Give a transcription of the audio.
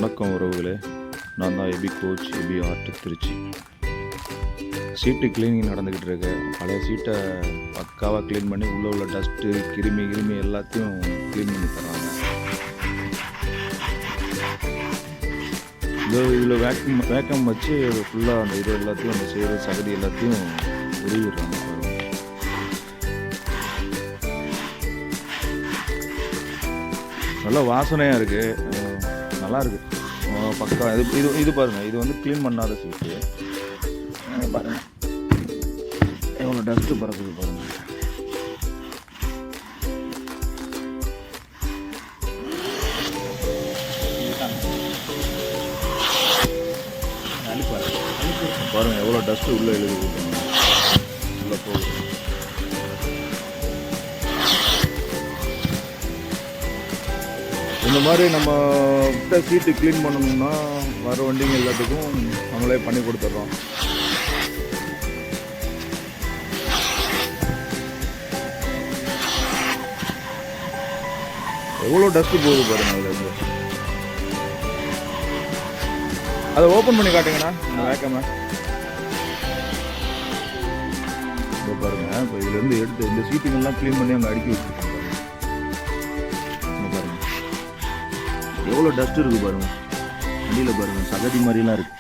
வணக்கம் உறவுகளே, நான் தான் EBI கோச் திருச்சி. சீட்டு கிளீனிங் நடந்துக்கிட்டு இருக்கு. பழைய சீட்டை பக்காவாக க்ளீன் பண்ணி உள்ளே உள்ள டஸ்ட்டு கிருமி எல்லாத்தையும் க்ளீன் பண்ணி தர்றாங்க. இதில் வேக்கம் வச்சு ஃபுல்லாக அந்த இது எல்லாத்தையும் அந்த சேறு சகதி எல்லாத்தையும் உருவிடுறாங்க. நல்லா வாசனையாக இருக்குது, நல்லா இருக்குது, பக்கா. இது பாருங்கள், இது வந்து க்ளீன் பண்ணாத சீட்டு பாருங்கள், எவ்வளோ டஸ்ட்டு பறக்குது பாருங்கள். பாருங்கள் எவ்வளோ டஸ்ட்டு உள்ளே எழுதி உள்ளே போகுது. இந்த மாதிரி நம்ம சீட்டு க்ளீன் பண்ணணும்னா வர வண்டிங்க எல்லாத்துக்கும் நம்மளே பண்ணி கொடுத்துட்றோம். எவ்வளோ டஸ்ட்டு போகுது பாருங்கள். அதுலேருந்து அதை ஓப்பன் பண்ணி காட்டுங்கண்ணா, இந்த வேக்காம இப்போ பாருங்கள். இப்போ இதுலேருந்து எடுத்து இந்த சீட்டுங்கெல்லாம் க்ளீன் பண்ணி அங்கே அடுக்கி வச்சுருக்கோம். எவ்வளோ டஸ்ட் இருக்குது பாருங்கள், அடியில் பாருங்கள், சகதி மாதிரிலாம் இருக்குது.